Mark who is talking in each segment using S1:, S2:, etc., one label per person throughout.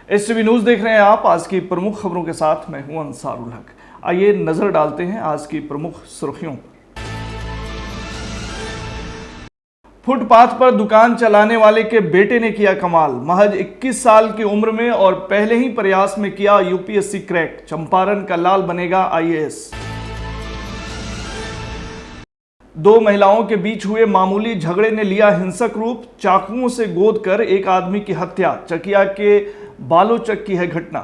S1: STV news देख रहे हैं आप। आज की प्रमुख खबरों के साथ मैं हूं अंसारुल हक। आइए नजर डालते हैं आज की प्रमुख सुर्खियों पर। फुटपाथ पर दुकान चलाने वाले के बेटे ने किया कमाल। महज 21 साल की उम्र में और पहले ही प्रयास में किया यूपीएससी क्रैक। चंपारण का लाल बनेगा आईएएस। दो महिलाओं के बीच हुए मामूली झगड़े ने लिया हिंसक रूप। चाकुओं से गोद कर एक आदमी की हत्या। चकिया के बालोचक की है घटना।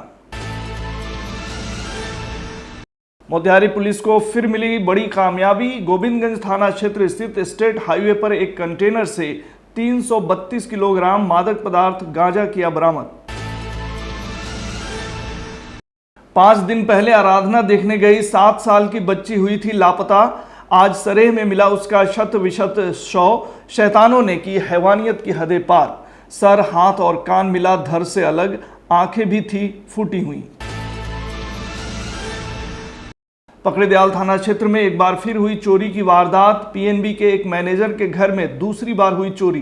S1: मोतिहारी पुलिस को फिर मिली बड़ी कामयाबी। गोविंदगंज थाना क्षेत्र स्थित स्टेट हाईवे पर एक कंटेनर से 332 किलोग्राम मादक पदार्थ गांजा किया बरामद। 5 दिन पहले आराधना देखने गई 7 साल की बच्ची हुई थी लापता। आज सरेह में मिला उसका शत विशत शव। शैतानों ने की हैवानियत की हदें पार। सर, हाथ और कान मिला धड़ से अलग। आंखें भी थी फूटी हुई। पकड़ेदयाल थाना क्षेत्र में एक बार फिर हुई चोरी की वारदात। पीएनबी के एक मैनेजर के घर में दूसरी बार हुई चोरी।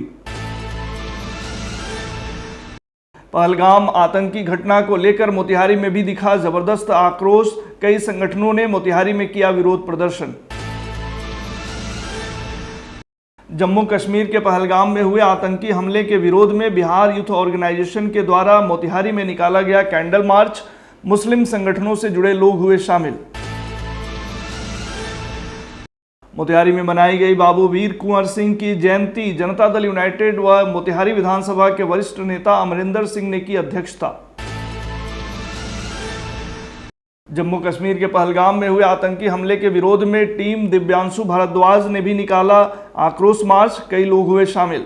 S1: पहलगाम आतंकी घटना को लेकर मोतिहारी में भी दिखा जबरदस्त आक्रोश। कई संगठनों ने मोतिहारी में किया विरोध प्रदर्शन। जम्मू कश्मीर के पहलगाम में हुए आतंकी हमले के विरोध में बिहार यूथ ऑर्गेनाइजेशन के द्वारा मोतिहारी में निकाला गया कैंडल मार्च। मुस्लिम संगठनों से जुड़े लोग हुए शामिल। मोतिहारी में मनाई गई बाबू वीर कुंवर सिंह की जयंती। जनता दल यूनाइटेड व मोतिहारी विधानसभा के वरिष्ठ नेता अमरिंदर सिंह ने की अध्यक्षता। जम्मू कश्मीर के पहलगाम में हुए आतंकी हमले के विरोध में टीम दिव्यांशु भारद्वाज ने भी निकाला आक्रोश मार्च। कई लोग हुए शामिल।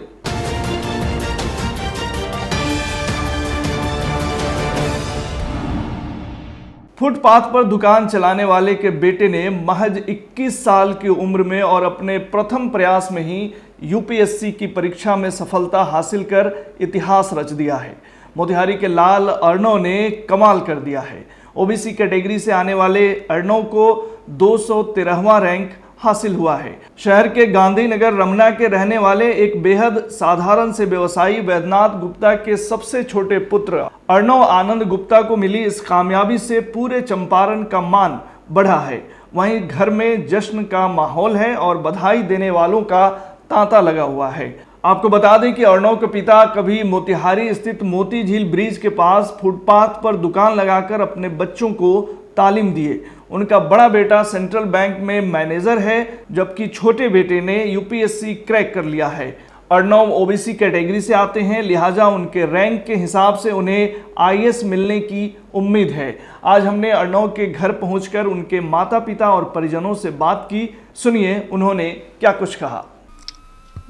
S1: फुटपाथ पर दुकान चलाने वाले के बेटे ने महज 21 साल की उम्र में और अपने प्रथम प्रयास में ही यूपीएससी की परीक्षा में सफलता हासिल कर इतिहास रच दिया है। मोतिहारी के लाल अर्णव ने कमाल कर दिया है। ओबीसी कैटेगरी से आने वाले अर्णव को 213वां रैंक हासिल हुआ है। शहर के गांधीनगर रमना के रहने वाले एक बेहद साधारण से व्यवसायी वैद्यनाथ गुप्ता के सबसे छोटे पुत्र अर्णव आनंद गुप्ता को मिली इस कामयाबी से पूरे चंपारण का मान बढ़ा है। वहीं घर में जश्न का माहौल है और बधाई देने वालों का तांता लगा हुआ है। आपको बता दें कि अर्णव के पिता कभी मोतिहारी स्थित मोती झील ब्रिज के पास फुटपाथ पर दुकान लगाकर अपने बच्चों को तालीम दिए। उनका बड़ा बेटा सेंट्रल बैंक में मैनेजर है, जबकि छोटे बेटे ने यूपीएससी क्रैक कर लिया है। अर्णव ओबीसी कैटेगरी से आते हैं, लिहाजा उनके रैंक के हिसाब से उन्हें आईएएस मिलने की उम्मीद है। आज हमने अर्णव के घर पहुंचकर उनके माता पिता और परिजनों से बात की। सुनिए उन्होंने क्या कुछ कहा।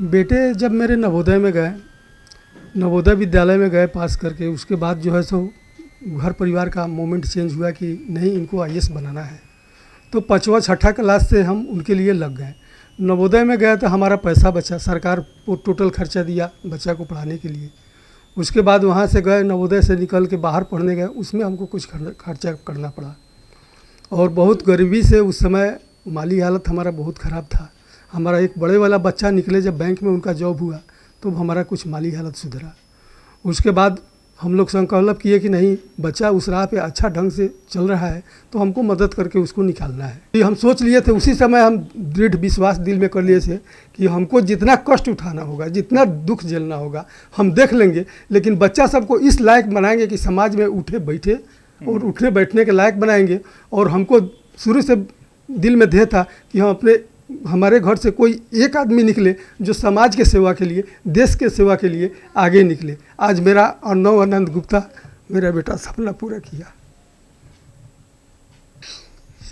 S2: बेटे जब मेरे नवोदय में गए, नवोदय विद्यालय में गए पास करके, उसके बाद जो है सो घर परिवार का मोमेंट चेंज हुआ कि नहीं, इनको आईएएस बनाना है। तो 5वां 6ठा क्लास से हम उनके लिए लग गए। नवोदय में गए तो हमारा पैसा बचा, सरकार को टोटल खर्चा दिया बच्चा को पढ़ाने के लिए। उसके बाद वहाँ से गए, नवोदय से निकल के बाहर पढ़ने गए, उसमें हमको कुछ खर्चा करना पड़ा और बहुत गरीबी से उस समय माली हालत हमारा बहुत ख़राब था। हमारा एक बड़े वाला बच्चा निकले जब बैंक में उनका जॉब हुआ तो हमारा कुछ माली हालत सुधरा। उसके बाद हम लोग संकल्प किए कि नहीं, बच्चा उस राह पे अच्छा ढंग से चल रहा है तो हमको मदद करके उसको निकालना है। ये हम सोच लिए थे, उसी समय हम दृढ़ विश्वास दिल में कर लिए थे कि हमको जितना कष्ट उठाना होगा, जितना दुख झेलना होगा हम देख लेंगे, लेकिन बच्चा सबको इस लायक बनाएंगे कि समाज में उठे बैठे और उठने बैठने के लायक बनाएंगे। और हमको शुरू से दिल में ध्येय था कि हम हमारे घर से कोई एक आदमी निकले जो समाज के सेवा के लिए, देश के सेवा के लिए आगे निकले। आज मेरा अर्णव आनंद गुप्ता, मेरा बेटा, सपना पूरा किया।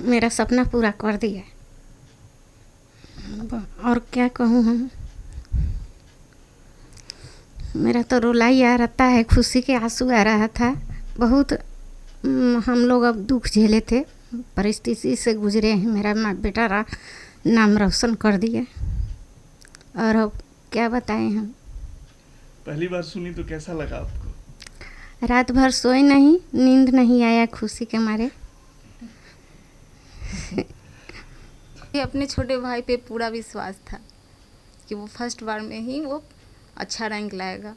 S3: मेरा सपना पूरा कर दिया और क्या कहूँ हम। मेरा तो रुला ही आ रहता है, खुशी के आंसू आ रहा था। बहुत हम लोग अब दुख झेले थे, परिस्थिति से गुजरे हैं। मेरा बेटा नाम रोशन कर दिया और अब क्या बताएं हम।
S1: पहली बार सुनी तो कैसा लगा आपको?
S3: रात भर सोए नहीं, नींद नहीं आया खुशी के मारे।
S4: अपने छोटे भाई पे पूरा विश्वास था कि वो फर्स्ट बार में ही वो अच्छा रैंक लाएगा,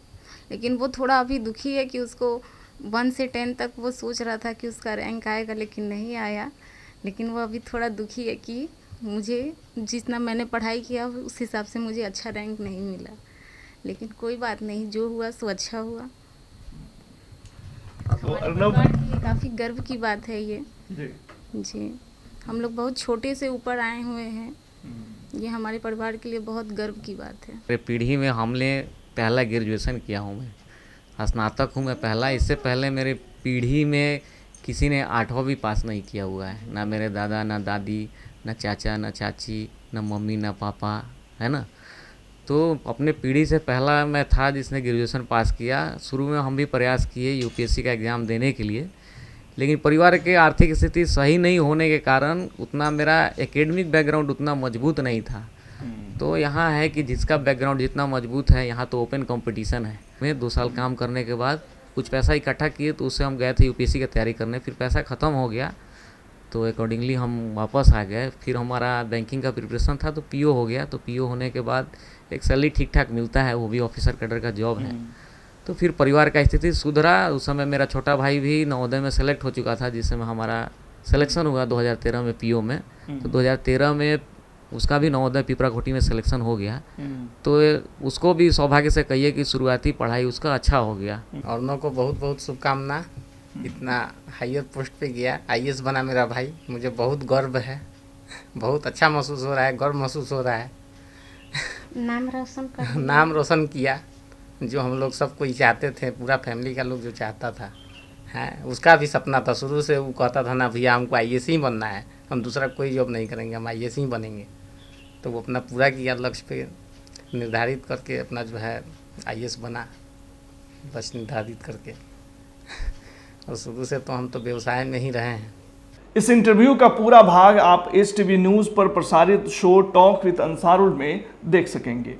S4: लेकिन वो थोड़ा अभी दुखी है कि उसको 1 से 10 तक वो सोच रहा था कि उसका रैंक आएगा, लेकिन नहीं आया। लेकिन वो अभी थोड़ा दुखी है कि मुझे जितना मैंने पढ़ाई किया उस हिसाब से मुझे अच्छा रैंक नहीं मिला। लेकिन कोई बात नहीं, जो हुआ सो अच्छा हुआ। हमारे परिवार के लिए काफ़ी गर्व की बात है ये जी। हम लोग बहुत छोटे से ऊपर आए हुए हैं, ये हमारे परिवार के लिए बहुत गर्व की बात है।
S5: मेरे पीढ़ी में हमने पहला ग्रेजुएशन किया हूँ, मैं स्नातक हूँ मैं पहला। इससे पहले मेरी पीढ़ी में किसी ने 8वां भी पास नहीं किया हुआ है, ना मेरे दादा, ना दादी, ना चाचा, ना चाची, ना मम्मी, ना पापा, है ना। तो अपने पीढ़ी से पहला मैं था जिसने ग्रेजुएशन पास किया। शुरू में हम भी प्रयास किए यूपीएससी का एग्ज़ाम देने के लिए, लेकिन परिवार के आर्थिक स्थिति सही नहीं होने के कारण उतना मेरा एकेडमिक बैकग्राउंड उतना मजबूत नहीं था। तो यहाँ है कि जिसका बैकग्राउंड जितना मजबूत है, यहाँ तो ओपन कंपटीशन है। मैं 2 साल काम करने के बाद कुछ पैसा इकट्ठा किए, तो उससे हम गए थे यूपीएससी की तैयारी करने। फिर पैसा ख़त्म हो गया, तो अकॉर्डिंगली हम वापस आ गए। फिर हमारा बैंकिंग का प्रिपरेशन था, तो पीओ हो गया। तो पीओ होने के बाद एक सैलरी ठीक ठाक मिलता है, वो भी ऑफिसर कैडर का जॉब है। तो फिर परिवार का स्थिति सुधरा। उस समय मेरा छोटा भाई भी नवोदय में सेलेक्ट हो चुका था, जिस समय हमारा सिलेक्शन हुआ 2013 में पीओ में। तो 2013 में उसका भी नवोदय पिपराकोटी में सिलेक्शन हो गया। तो उसको भी सौभाग्य से कहिए कि शुरुआती पढ़ाई उसका अच्छा हो गया।
S6: अर्नव को बहुत बहुत शुभकामना, इतना हायर पोस्ट पे गया, आईएएस बना मेरा भाई। मुझे बहुत गर्व है, बहुत अच्छा महसूस हो रहा है, गर्व महसूस हो रहा है।
S3: नाम रोशन कर
S6: नाम रोशन किया, जो हम लोग सब कोई चाहते थे, पूरा फैमिली का लोग जो चाहता था है। उसका भी सपना था शुरू से, वो कहता था ना भैया हमको आईएएस ही बनना है, हम दूसरा कोई जॉब नहीं करेंगे, हम आईएएस ही बनेंगे। तो वो अपना पूरा किया, लक्ष्य पे निर्धारित करके अपना जो है आईएएस बना, बस निर्धारित करके। और शुरू से तो हम तो व्यवसाय में ही रहे हैं।
S1: इस इंटरव्यू का पूरा भाग आप एसटीवी न्यूज पर प्रसारित शो टॉक विद अंसारुल में देख सकेंगे।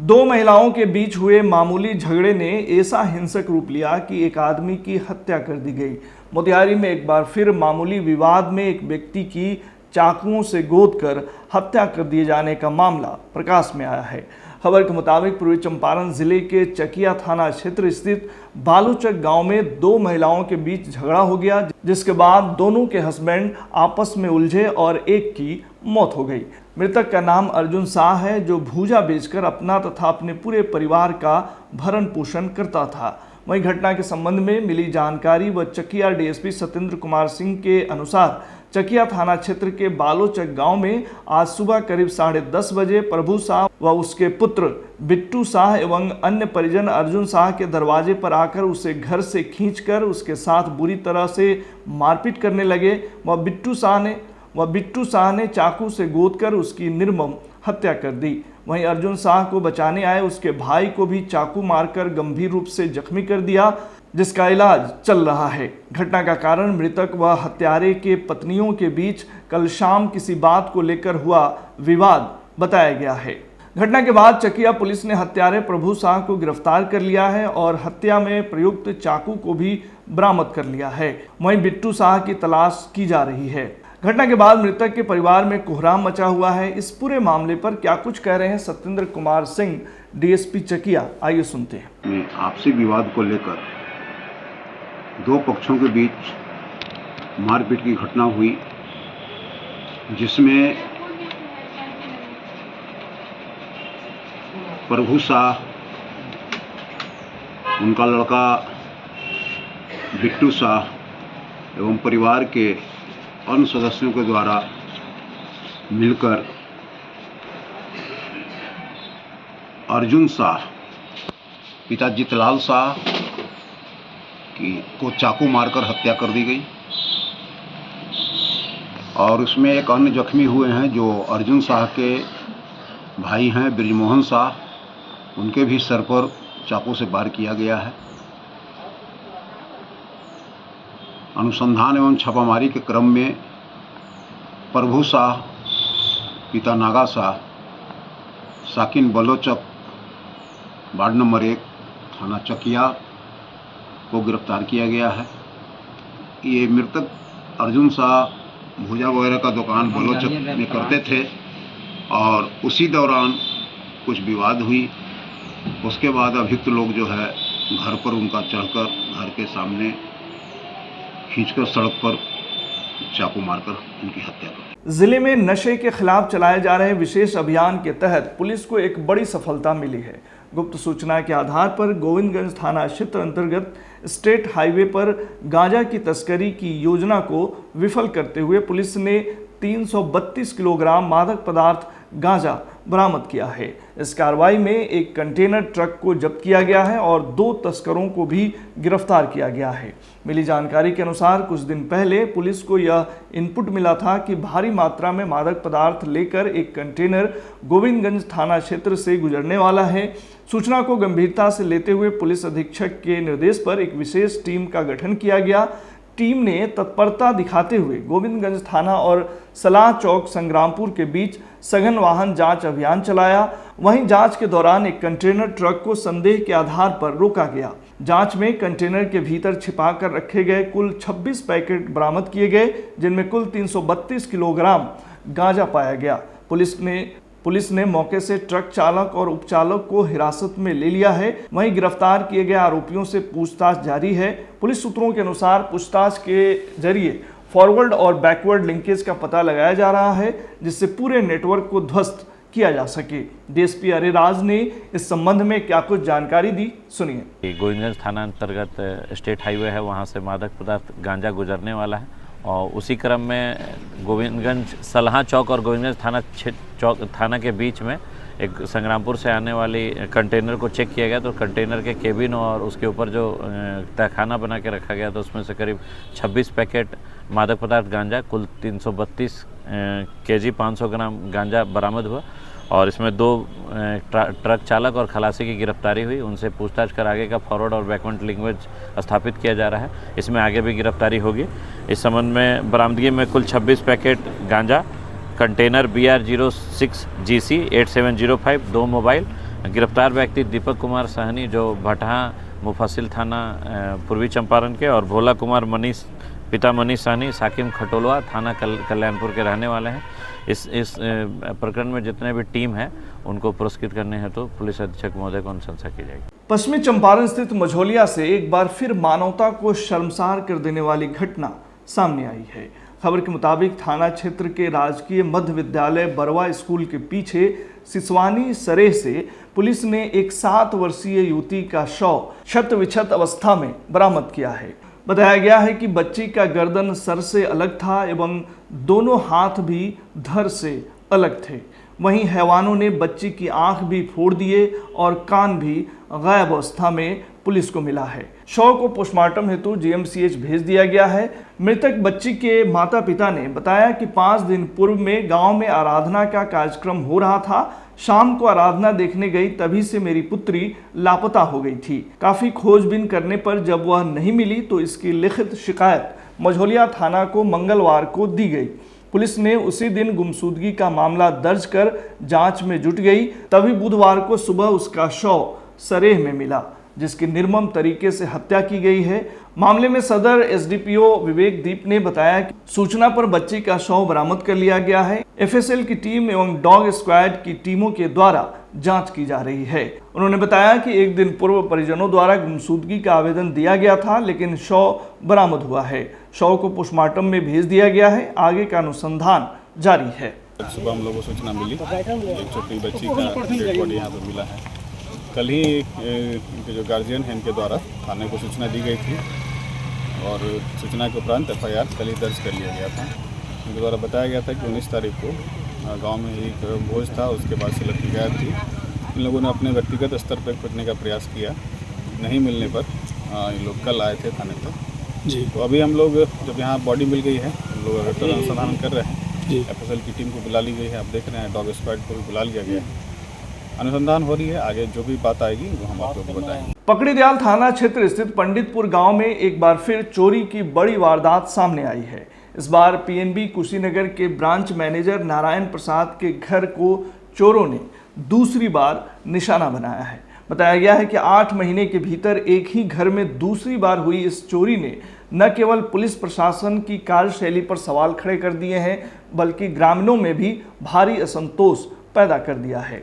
S1: 2 महिलाओं के बीच हुए मामूली झगड़े ने ऐसा हिंसक रूप लिया कि एक आदमी की हत्या कर दी गई। मोतिहारी में एक बार फिर मामूली विवाद में एक व्यक्ति की चाकुओं से गोदकर हत्या कर दिए जाने का मामला प्रकाश में आया है। खबर के मुताबिक पूर्वी चंपारण जिले के चकिया थाना क्षेत्र स्थित बालूचक गांव में 2 महिलाओं के बीच झगड़ा हो गया, जिसके बाद दोनों के हस्बैंड आपस में उलझे और एक की मौत हो गई। मृतक का नाम अर्जुन शाह है, जो भूजा बेचकर अपना तथा अपने पूरे परिवार का भरण पोषण करता था। वहीं घटना के संबंध में मिली जानकारी व चकिया डीएसपी सत्येंद्र कुमार सिंह के अनुसार चकिया थाना क्षेत्र के बालोचक गांव में आज सुबह करीब 10:30 बजे प्रभु शाह व उसके पुत्र बिट्टू शाह एवं अन्य परिजन अर्जुन शाह के दरवाजे पर आकर उसे घर से खींचकर उसके साथ बुरी तरह से मारपीट करने लगे। बिट्टू शाह ने चाकू से गोदकर उसकी निर्मम हत्या कर दी। वहीं अर्जुन शाह को बचाने आए उसके भाई को भी चाकू मारकर गंभीर रूप से जख्मी कर दिया, जिसका इलाज चल रहा है। घटना का कारण मृतक व हत्यारे के पत्नियों के बीच कल शाम किसी बात को लेकर हुआ विवाद बताया गया है। घटना के बाद चकिया पुलिस ने हत्यारे प्रभु शाह को गिरफ्तार कर लिया है और हत्या में प्रयुक्त चाकू को भी बरामद कर लिया है। वहीं बिट्टू शाह की तलाश की जा रही है। घटना के बाद मृतक के परिवार में कोहराम मचा हुआ है। इस पूरे मामले पर क्या कुछ कह रहे हैं सत्येंद्र कुमार सिंह, डीएसपी चकिया, आइए सुनते हैं।
S7: आपसी विवाद को लेकर 2 पक्षों के बीच मारपीट की घटना हुई, जिसमें प्रभु शाह, उनका लड़का बिट्टू शाह एवं परिवार के अन्य सदस्यों के द्वारा मिलकर अर्जुन शाह, पिता जितलाल शाह को चाकू मारकर हत्या कर दी गई और उसमें एक अन्य जख्मी हुए हैं जो अर्जुन शाह के भाई हैं ब्रिजमोहन शाह, उनके भी सर पर चाकू से वार किया गया है। अनुसंधान एवं छापामारी के क्रम में प्रभु शाह, पिता नागा शाह, साकिन बलोचक, वार्ड नंबर 1, थाना चकिया को गिरफ्तार किया गया है। ये मृतक अर्जुन शाह भुजा वगैरह का दुकान बलोचक में करते थे और उसी दौरान कुछ विवाद हुई। उसके बाद अभियुक्त लोग जो है घर पर उनका चढ़कर घर के सामने खींचकर सड़क पर चाकू मारकर उनकी हत्या कर।
S1: जिले में नशे के खिलाफ चलाए जा रहे विशेष अभियान के तहत पुलिस को एक बड़ी सफलता मिली है। गुप्त सूचना के आधार पर गोविंदगंज थाना क्षेत्र अंतर्गत स्टेट हाईवे पर गांजा की तस्करी की योजना को विफल करते हुए पुलिस ने 332 किलोग्राम मादक पदार्थ गांजा बरामद किया है। इस कार्रवाई में एक कंटेनर ट्रक को जब्त किया गया है और 2 तस्करों को भी गिरफ्तार किया गया है। मिली जानकारी के अनुसार कुछ दिन पहले पुलिस को यह इनपुट मिला था कि भारी मात्रा में मादक पदार्थ लेकर एक कंटेनर गोविंदगंज थाना क्षेत्र से गुजरने वाला है। सूचना को गंभीरता से लेते हुए पुलिस अधीक्षक के निर्देश पर एक विशेष टीम का गठन किया गया। टीम ने तत्परता दिखाते हुए गोविंदगंज थाना और सलाह चौक संग्रामपुर के बीच सघन वाहन जांच अभियान चलाया। वहीं जांच के दौरान एक कंटेनर ट्रक को संदेह के आधार पर रोका गया। जांच में कंटेनर के भीतर छिपाकर रखे गए कुल 26 पैकेट बरामद किए गए, जिनमें कुल 332 किलोग्राम गांजा पाया गया। पुलिस ने मौके से ट्रक चालक और उपचालक को हिरासत में ले लिया है। वहीं गिरफ्तार किए गए आरोपियों से पूछताछ जारी है। पुलिस सूत्रों के अनुसार पूछताछ के जरिए फॉरवर्ड और बैकवर्ड लिंकेज का पता लगाया जा रहा है, जिससे पूरे नेटवर्क को ध्वस्त किया जा सके। डीएसपी अरेराज ने इस संबंध में क्या कुछ जानकारी दी, सुनिए।
S8: गोविंदगंज थाना अंतर्गत स्टेट हाईवे है, वहाँ से मादक पदार्थ गांजा गुजरने वाला है और उसी क्रम में गोविंदगंज सलाह चौक और गोविंदगंज थाना के बीच में एक संग्रामपुर से आने वाली कंटेनर को चेक किया गया। तो कंटेनर के केबिन और उसके ऊपर जो तहखाना बना के रखा गया, तो उसमें से करीब 26 पैकेट मादक पदार्थ गांजा, कुल 332 केजी 500 ग्राम गांजा बरामद हुआ और इसमें 2 ट्रक चालक और खलासी की गिरफ्तारी हुई। उनसे पूछताछ कर आगे का फॉरवर्ड और बैकवर्ड लिंकेज स्थापित किया जा रहा है। इसमें आगे भी गिरफ्तारी होगी। इस संबंध में बरामदगी में कुल 26 पैकेट गांजा, कंटेनर BR06 GC 8705, 2 मोबाइल। गिरफ्तार व्यक्ति दीपक कुमार सहनी जो भटहा मुफस्सिल थाना पूर्वी चंपारण के और भोला कुमार पिता मनीष सहनी साकिम खटोलवा थाना कल्याणपुर के रहने वाले हैं। इस प्रकरण में जितने भी टीम है उनको पुरस्कृत करने हैं तो पुलिस अधीक्षक महोदय को अनुशंसा की जाएगी।
S1: पश्चिमी चंपारण स्थित मझौलिया से एक बार फिर मानवता को शर्मसार कर देने वाली घटना सामने आई है। खबर के मुताबिक थाना क्षेत्र के राजकीय मध्य विद्यालय बरवा स्कूल के पीछे सिसवानी सरेह से पुलिस ने एक 7 वर्षीय युवती का शव क्षत विक्षत अवस्था में बरामद किया है। बताया गया है कि बच्ची का गर्दन सर से अलग था एवं दोनों हाथ भी धड़ से अलग थे। वहीं हैवानों ने बच्ची की आंख भी फोड़ दिए और कान भी गायब अवस्था में पुलिस को मिला है। शव को पोस्टमार्टम हेतु GMCH भेज दिया गया है। मृतक बच्ची के माता पिता ने बताया कि 5 दिन पूर्व में गांव में आराधना का कार्यक्रम हो रहा था। शाम को आराधना देखने गई, तभी से मेरी पुत्री लापता हो गई थी। काफी खोजबीन करने पर जब वह नहीं मिली तो इसकी लिखित शिकायत मझौलिया थाना को मंगलवार को दी गई। पुलिस ने उसी दिन गुमशुदगी का मामला दर्ज कर जांच में जुट गई। तभी बुधवार को सुबह उसका शव सरेह में मिला, जिसकी निर्मम तरीके से हत्या की गई है। मामले में सदर SDPO विवेक दीप ने बताया कि सूचना पर बच्ची का शव बरामद कर लिया गया है। FSL की टीम एवं डॉग स्क्वाड की टीमों के द्वारा जांच की जा रही है। उन्होंने बताया कि एक दिन पूर्व परिजनों द्वारा गुमशुदगी का आवेदन दिया गया था, लेकिन शव बरामद हुआ है। शव को पोस्टमार्टम में भेज दिया गया है। आगे का अनुसंधान जारी है।
S9: सुबह हम लोगों को सूचना मिली, एक छोटी बच्ची का डेड बॉडी यहाँ पर मिला है। कल ही इनके जो गार्जियन हैं इनके द्वारा थाने को सूचना दी गई थी और सूचना के उपरांत FIR कल ही दर्ज कर लिया गया था। इनके द्वारा बताया गया था कि 19 तारीख को गांव में एक भोज था, उसके बाद से लड़की गायब थी। इन लोगों ने अपने व्यक्तिगत स्तर पर खोजने का प्रयास किया, नहीं मिलने पर ये लोग कल आए थे थाने पर जी। तो अभी हम लोग जब यहाँ बॉडी मिल गई है, हम लोग अगर अनुसंधान कर रहे हैं। FSL की टीम को बुला ली गई है, आप देख रहे हैं डॉग स्क्वाड को भी बुला लिया गया है। अनुसंधान हो रही है, आगे जो भी बात आएगी वो हम आप लोगों को बताएंगे।
S1: पकड़ीदयाल थाना क्षेत्र स्थित पंडितपुर गांव में एक बार फिर चोरी की बड़ी वारदात सामने आई है। इस बार PNB कुशीनगर के ब्रांच मैनेजर नारायण प्रसाद के घर को चोरों ने दूसरी बार निशाना बनाया है। बताया गया है कि 8 महीने के भीतर एक ही घर में दूसरी बार हुई इस चोरी ने न केवल पुलिस प्रशासन की कार्यशैली पर सवाल खड़े कर दिए हैं, बल्कि ग्रामीणों में भी भारी असंतोष पैदा कर दिया है।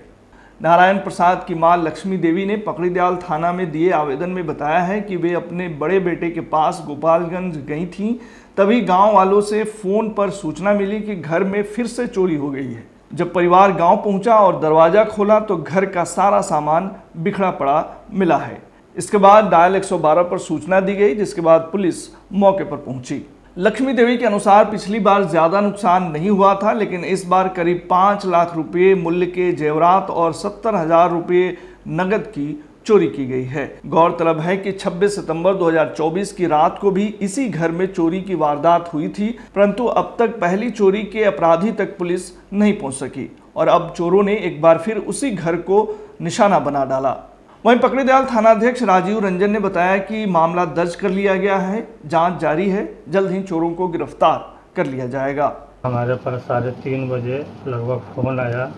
S1: नारायण प्रसाद की मां लक्ष्मी देवी ने पकड़ीदयाल थाना में दिए आवेदन में बताया है कि वे अपने बड़े बेटे के पास गोपालगंज गई थीं, तभी गांव वालों से फोन पर सूचना मिली कि घर में फिर से चोरी हो गई है। जब परिवार गांव पहुंचा और दरवाजा खोला तो घर का सारा सामान बिखरा पड़ा मिला है। इसके बाद डायल 112 पर सूचना दी गई, जिसके बाद पुलिस मौके पर पहुंची। लक्ष्मी देवी के अनुसार पिछली बार ज्यादा नुकसान नहीं हुआ था, लेकिन इस बार करीब 5 लाख रुपए मूल्य के जेवरात और 70,000 रुपये नगद की चोरी की गई है। गौरतलब है कि 26 सितंबर 2024 की रात को भी इसी घर में चोरी की वारदात हुई थी, परंतु अब तक पहली चोरी के अपराधी तक पुलिस नहीं पहुंच सकी और अब चोरों ने एक बार फिर उसी घर को निशाना बना डाला। वहीं पकड़ीदयाल थानाध्यक्ष राजीव रंजन ने बताया कि मामला दर्ज कर लिया गया है, जांच जारी है, जल्द ही चोरों को गिरफ्तार कर लिया जाएगा।
S10: हमारे पास 3:30 बजे लगभग फ़ोन आया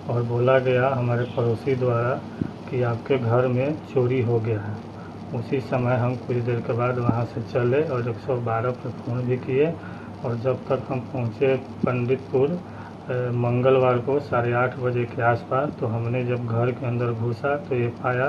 S10: और बोला गया हमारे पड़ोसी द्वारा कि आपके घर में चोरी हो गया है। उसी समय हम कुछ देर के बाद वहां से चले और 112 पर फ़ोन भी किए और जब तक हम पहुंचे पंडितपुर मंगलवार को 8:30 बजे के आसपास, तो हमने जब घर के अंदर घुसा तो ये पाया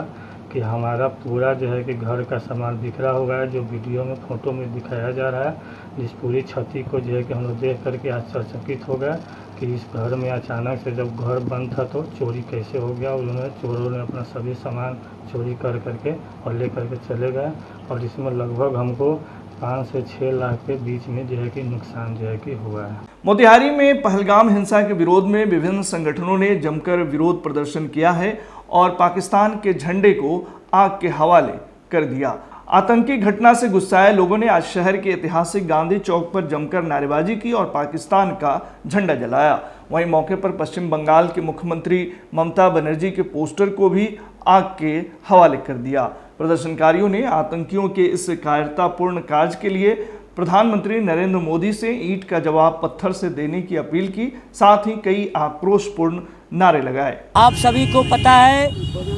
S10: कि हमारा पूरा जो है कि घर का सामान बिखरा हुआ है, जो वीडियो में फोटो में दिखाया जा रहा है। जिस पूरी क्षति को जो है कि हम लोग देख करके आश्चर्यचकित हो गए कि इस घर में अचानक से जब घर बंद था तो चोरी कैसे हो गया। उन्होंने चोरों ने अपना सभी सामान चोरी कर करके और ले करके चले गए और इसमें लगभग हमको 5 से 6 लाख के बीच में जो है कि नुकसान जो है कि हुआ है।
S1: मोतिहारी में पहलगाम हिंसा के विरोध में विभिन्न संगठनों ने जमकर विरोध प्रदर्शन किया है और पाकिस्तान के झंडे को आग के हवाले कर दिया। आतंकी घटना से गुस्साए लोगों ने आज शहर के ऐतिहासिक गांधी चौक पर जमकर नारेबाजी की और पाकिस्तान का झंडा जलाया। वहीं मौके पर पश्चिम बंगाल के मुख्यमंत्री ममता बनर्जी के पोस्टर को भी आग के हवाले कर दिया। प्रदर्शनकारियों ने आतंकियों के इस कायरतापूर्ण कार्य के लिए प्रधानमंत्री नरेंद्र मोदी से ईंट का जवाब पत्थर से देने की अपील की, साथ ही कई आक्रोशपूर्ण नारे लगाए।
S11: आप सभी को पता है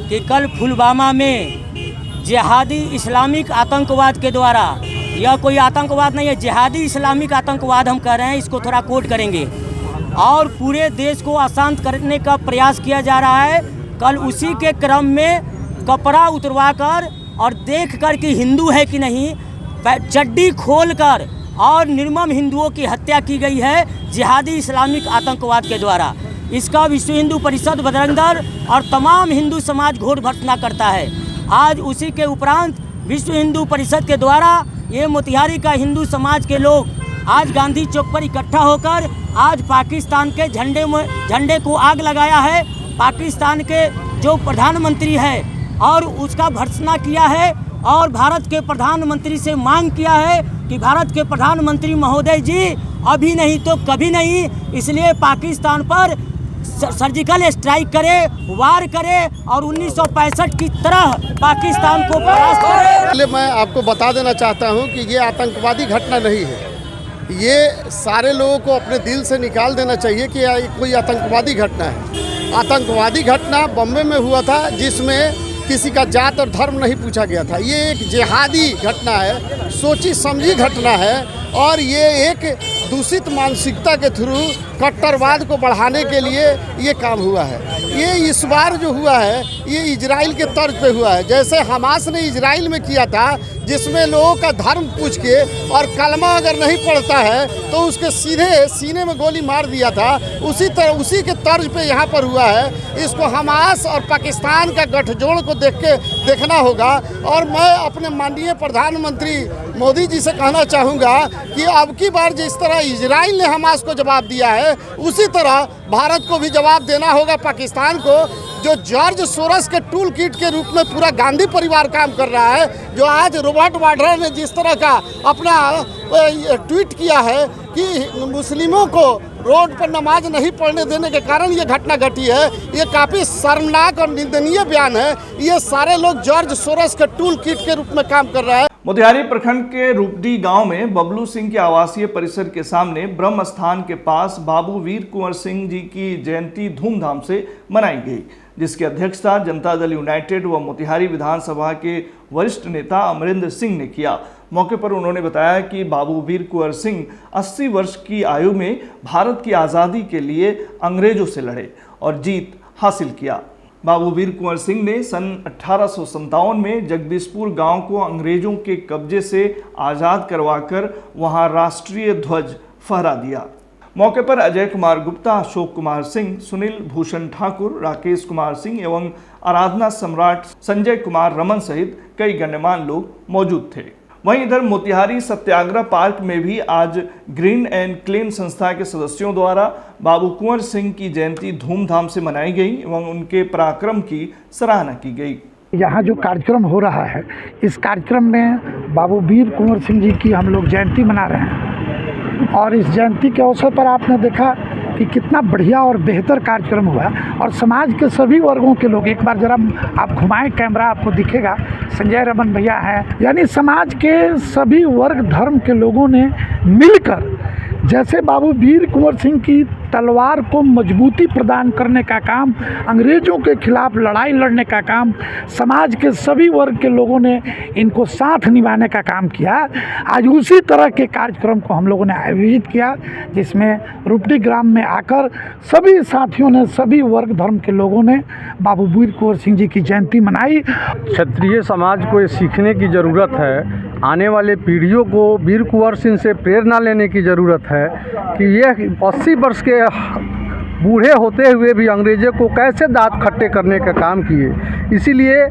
S11: कि कल पुलवामा में जिहादी इस्लामिक आतंकवाद के द्वारा, यह कोई आतंकवाद नहीं है, जिहादी इस्लामिक आतंकवाद हम कह रहे हैं, इसको थोड़ा कोट करेंगे, और पूरे देश को अशांत करने का प्रयास किया जा रहा है। कल उसी के क्रम में कपड़ा उतरवाकर और देख कर कि हिंदू है कि नहीं, चड्डी खोलकर और निर्मम हिंदुओं की हत्या की गई है जिहादी इस्लामिक आतंकवाद के द्वारा। इसका विश्व हिंदू परिषद, बजरंग दल और तमाम हिंदू समाज घोर भर्त्सना करता है। आज उसी के उपरांत विश्व हिंदू परिषद के द्वारा ये मोतिहारी का हिंदू समाज के लोग आज गांधी चौक पर इकट्ठा होकर आज पाकिस्तान के झंडे को आग लगाया है। पाकिस्तान के जो प्रधानमंत्री है और उसका भर्त्सना किया है और भारत के प्रधानमंत्री से मांग किया है कि भारत के प्रधानमंत्री महोदय जी अभी नहीं तो कभी नहीं, इसलिए पाकिस्तान पर सर्जिकल स्ट्राइक करे, वार करे और 1965 की तरह पाकिस्तान को परास्त करे।
S12: पहले मैं आपको बता देना चाहता हूं कि ये आतंकवादी घटना नहीं है। ये सारे लोगों को अपने दिल से निकाल देना चाहिए कि कोई आतंकवादी घटना है। आतंकवादी घटना बॉम्बे में हुआ था, जिसमें किसी का जात और धर्म नहीं पूछा गया था। ये एक जिहादी घटना है, सोची समझी घटना है और ये एक दूषित मानसिकता के थ्रू कट्टरवाद को बढ़ाने के लिए ये काम हुआ है। ये इस बार जो हुआ है ये इजराइल के तर्ज पे हुआ है, जैसे हमास ने इजराइल में किया था, जिसमें लोगों का धर्म पूछ के और कलमा अगर नहीं पढ़ता है तो उसके सीधे सीने में गोली मार दिया था। उसी के तर्ज पे यहाँ पर हुआ है। इसको हमास और पाकिस्तान का गठजोड़ को देखना होगा। और मैं अपने माननीय प्रधानमंत्री मोदी जी से कहना चाहूँगा कि अब की बार जिस तरह इजराइल ने हमास को जवाब दिया है, उसी तरह भारत को भी जवाब देना होगा पाकिस्तान को। जो जॉर्ज सोरस के टूल किट के रूप में पूरा गांधी परिवार काम कर रहा है, जो आज रॉबर्ट वाड्रा ने जिस तरह का अपना ट्वीट किया है कि मुस्लिमों को रोड पर नमाज नहीं पढ़ने देने के कारण ये घटना घटी है, ये काफ़ी शर्मनाक और निंदनीय बयान है। ये सारे लोग जॉर्ज सोरस के टूल किट के रूप में काम कर रहा है।
S1: मोतिहारी प्रखंड के रूपडी गांव में बबलू सिंह के आवासीय परिसर के सामने ब्रह्म स्थान के पास बाबू वीर कुंवर सिंह जी की जयंती धूमधाम से मनाई गई, जिसकी अध्यक्षता जनता दल यूनाइटेड व मोतिहारी विधानसभा के वरिष्ठ नेता अमरिंदर सिंह ने किया। मौके पर उन्होंने बताया कि बाबू वीर कुंवर सिंह 80 वर्ष की आयु में भारत की आज़ादी के लिए अंग्रेजों से लड़े और जीत हासिल किया। बाबू वीर कुंवर सिंह ने सन 1857 में जगदीशपुर गांव को अंग्रेजों के कब्जे से आज़ाद करवाकर वहां राष्ट्रीय ध्वज फहरा दिया। मौके पर अजय कुमार गुप्ता, अशोक कुमार सिंह, सुनील भूषण ठाकुर, राकेश कुमार सिंह एवं आराधना सम्राट संजय कुमार रमन सहित कई गण्यमान्य लोग मौजूद थे। वहीं इधर मोतिहारी सत्याग्रह पार्क में भी आज ग्रीन एंड क्लीन संस्था के सदस्यों द्वारा बाबू कुंवर सिंह की जयंती धूमधाम से मनाई गई एवं उनके पराक्रम की सराहना की गई।
S13: यहाँ जो कार्यक्रम हो रहा है, इस कार्यक्रम में बाबू वीर कुंवर सिंह जी की हम लोग जयंती मना रहे हैं और इस जयंती के अवसर पर आपने देखा कि कितना बढ़िया और बेहतर कार्यक्रम हुआ और समाज के सभी वर्गों के लोग, एक बार जरा आप घुमाएं कैमरा, आपको दिखेगा संजय रमन भैया हैं, यानी समाज के सभी वर्ग धर्म के लोगों ने मिलकर जैसे बाबू वीर कुंवर सिंह की तलवार को मजबूती प्रदान करने का काम, अंग्रेज़ों के खिलाफ लड़ाई लड़ने का काम, समाज के सभी वर्ग के लोगों ने इनको साथ निभाने का काम किया। आज उसी तरह के कार्यक्रम को हम लोगों ने आयोजित किया, जिसमें रुपटी ग्राम में आकर सभी साथियों ने, सभी वर्ग धर्म के लोगों ने बाबू वीर कुंवर सिंह जी की जयंती मनाई।
S14: क्षत्रिय समाज को ये सीखने की ज़रूरत है, आने वाले पीढ़ियों को वीर कुंवर सिंह से प्रेरणा लेने की ज़रूरत है कि ये 80 वर्ष के बूढ़े होते हुए भी अंग्रेज़ों को कैसे दांत खट्टे करने का काम किए। इसीलिए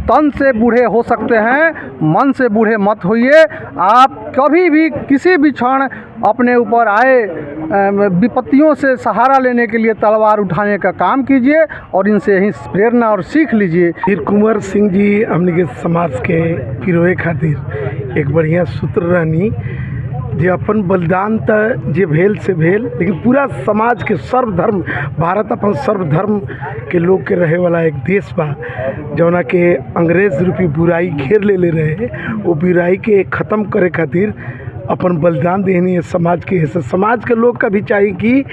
S14: तन से बूढ़े हो सकते हैं, मन से बूढ़े मत होइए। आप कभी भी किसी भी क्षण अपने ऊपर आए विपत्तियों से सहारा लेने के लिए तलवार उठाने का काम कीजिए और इनसे ही प्रेरणा और सीख लीजिए।
S13: वीर कुंवर सिंह जी हमने के समाज के पिरोए खातिर एक बढ़िया सूत्र रहनी, जे अपन बलिदान त जे भेल से भेल, लेकिन पूरा समाज के सर्वधर्म, भारत अपन सर्वधर्म के लोग के रहे वाला एक देश बा, जौना के अंग्रेज रूपी बुराई घेर ले रहे, वो बुराई के ख़त्म करे खातिर अपन बलिदान देनी है समाज के। समाज के लोग का भी चाहिए कि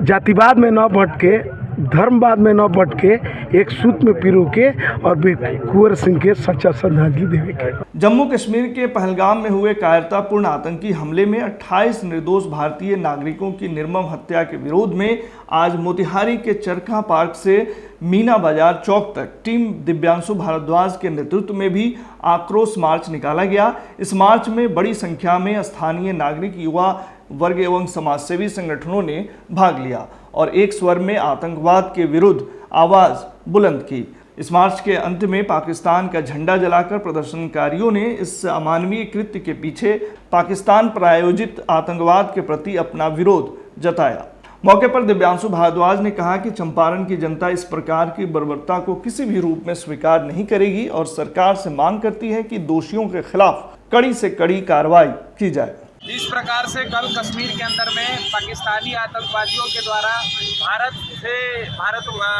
S13: जातिवाद में न बट के, धर्मवाद में न बट के, एक सूत में पिरो के और कुंवर सिंह के सच्चा श्रद्धांजलि देवे के।
S1: जम्मू कश्मीर के पहलगाम में हुए कायरतापूर्ण आतंकी हमले में 28 निर्दोष भारतीय नागरिकों की निर्मम हत्या के विरोध में आज मोतिहारी के चरखा पार्क से मीना बाजार चौक तक टीम दिव्यांशु भारद्वाज के नेतृत्व में भी आक्रोश मार्च निकाला गया। इस मार्च में बड़ी संख्या में स्थानीय नागरिक, युवा वर्ग एवं समाजसेवी संगठनों ने भाग लिया और एक स्वर में आतंकवाद के विरुद्ध आवाज बुलंद की। इस मार्च के अंत में पाकिस्तान का झंडा जलाकर प्रदर्शनकारियों ने इस अमानवीय कृत्य के पीछे पाकिस्तान प्रायोजित आतंकवाद के प्रति अपना विरोध जताया। मौके पर दिव्यांशु भारद्वाज ने कहा कि चंपारण की जनता इस प्रकार की बर्बरता को किसी भी रूप में स्वीकार नहीं करेगी और सरकार से मांग करती है कि दोषियों के खिलाफ कड़ी से कड़ी कार्रवाई की जाए।
S15: जिस प्रकार से कल कश्मीर के अंदर में पाकिस्तानी आतंकवादियों के द्वारा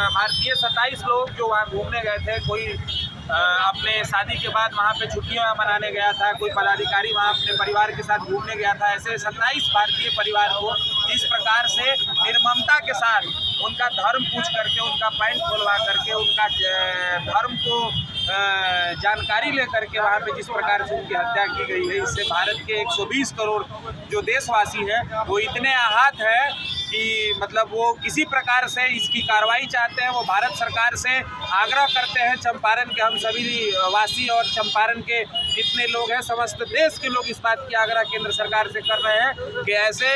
S15: भारतीय 27 लोग जो वहाँ घूमने गए थे, कोई अपने शादी के बाद वहाँ पे छुट्टियाँ मनाने गया था, कोई पदाधिकारी वहाँ अपने परिवार के साथ घूमने गया था, ऐसे 27 भारतीय परिवार को इस प्रकार से निर्ममता के साथ उनका धर्म पूछ करके, उनका पैंट खोलवा करके, उनका धर्म को जानकारी लेकर के वहाँ पे जिस प्रकार से उनकी हत्या की गई है, इससे भारत के 120 करोड़ जो देशवासी हैं वो इतने आहत है कि मतलब वो किसी प्रकार से इसकी कार्रवाई चाहते हैं। वो भारत सरकार से आग्रह करते हैं, चंपारण के हम सभी वासी और चंपारण के जितने लोग हैं, समस्त देश के लोग इस बात की आग्रह केंद्र सरकार से कर रहे हैं कि ऐसे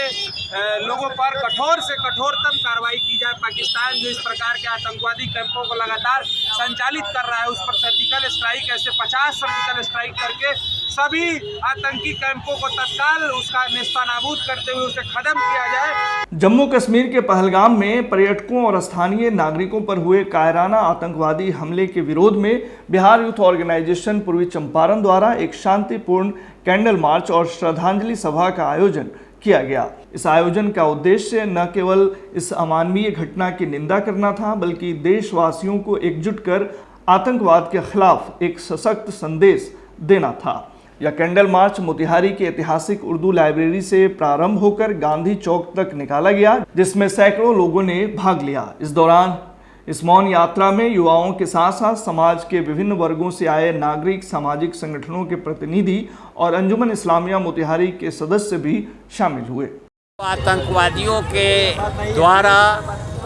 S15: लोगों पर कठोर से कठोरतम कार्रवाई की जाए। पाकिस्तान जो इस प्रकार के आतंकवादी कैंपों को लगातार संचालित कर रहा है, उस पर सर्जिकल स्ट्राइक, ऐसे 50 सर्जिकल स्ट्राइक करके सभी आतंकी कैंपों को तत्काल उसका नेस्तनाबूद करते हुए उसे खत्म किया जाए।
S1: जम्मू कश्मीर के पहलगाम में पर्यटकों और स्थानीय नागरिकों पर हुए कायराना आतंकवादी हमले के विरोध में बिहार यूथ ऑर्गेनाइजेशन पूर्वी चंपारण द्वारा एक शांतिपूर्ण कैंडल मार्च और श्रद्धांजलि सभा का आयोजन किया गया। इस आयोजन का उद्देश्य न केवल इस अमानवीय घटना की निंदा करना था, बल्कि देशवासियों को एकजुट कर आतंकवाद के खिलाफ एक सशक्त संदेश देना था। यह कैंडल मार्च मोतिहारी के ऐतिहासिक उर्दू लाइब्रेरी से प्रारंभ होकर गांधी चौक तक निकाला गया, जिसमें सैकड़ों लोगों ने भाग लिया। इस दौरान इस मौन यात्रा में युवाओं के साथ साथ समाज के विभिन्न वर्गों से आए नागरिक, सामाजिक संगठनों के प्रतिनिधि और अंजुमन इस्लामिया मोतिहारी के सदस्य भी शामिल हुए।
S16: आतंकवादियों के द्वारा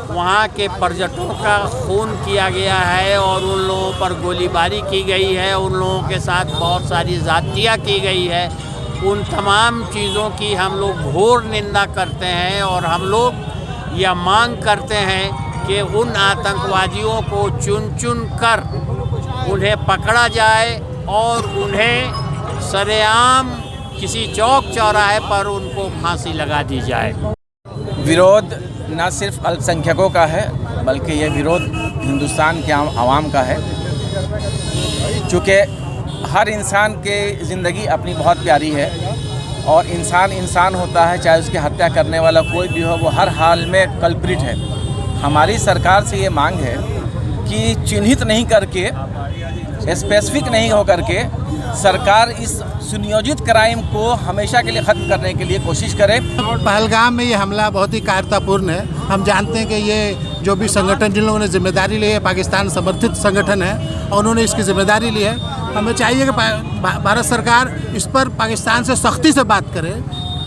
S16: वहाँ के पर्यटकों का खून किया गया है और उन लोगों पर गोलीबारी की गई है, उन लोगों के साथ बहुत सारी ज़्यादतियाँ की गई है। उन तमाम चीज़ों की हम लोग घोर निंदा करते हैं और हम लोग यह मांग करते हैं कि उन आतंकवादियों को चुन चुन कर उन्हें पकड़ा जाए और उन्हें सरेआम किसी चौक चौराहे पर उनको फांसी लगा दी जाए।
S17: विरोध न सिर्फ अल्पसंख्यकों का है बल्कि ये विरोध हिंदुस्तान के आवाम का है। चूँकि हर इंसान के ज़िंदगी अपनी बहुत प्यारी है और इंसान इंसान होता है, चाहे उसकी हत्या करने वाला कोई भी हो, वो हर हाल में कल्प्रिट है। हमारी सरकार से ये मांग है कि चिन्हित नहीं करके, स्पेसिफिक नहीं हो करके सरकार इस सुनियोजित क्राइम को हमेशा के लिए ख़त्म करने के लिए कोशिश करे।
S18: पहलगाम में ये हमला बहुत ही कायरतापूर्ण है। हम जानते हैं कि ये जो भी संगठन जिन लोगों ने जिम्मेदारी ली है, पाकिस्तान समर्थित संगठन है और उन्होंने इसकी जिम्मेदारी ली है। हमें चाहिए कि भारत सरकार इस पर पाकिस्तान से सख्ती से बात करे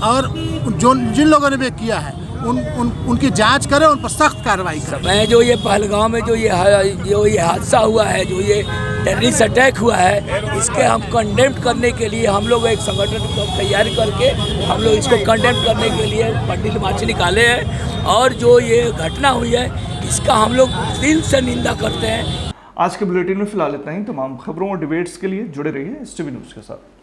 S18: और जिन लोगों ने भी किया है उनकी जांच करें, उन पर सख्त कार्रवाई करें।
S19: मैं जो ये पहलगाम में जो ये हादसा हुआ है, जो ये टेररिस्ट अटैक हुआ है, इसके हम कंडेम करने के लिए हम लोग एक संगठन को तैयारी करके हम लोग इसको कंडेम करने के लिए पंडित मार्च निकाले हैं और जो ये घटना हुई है इसका हम लोग दिल से निंदा करते हैं।
S1: आज के बुलेटिन में फिलहाल इतना ही। तमाम खबरों और डिबेट्स के लिए जुड़े रहिए STV न्यूज़ के साथ।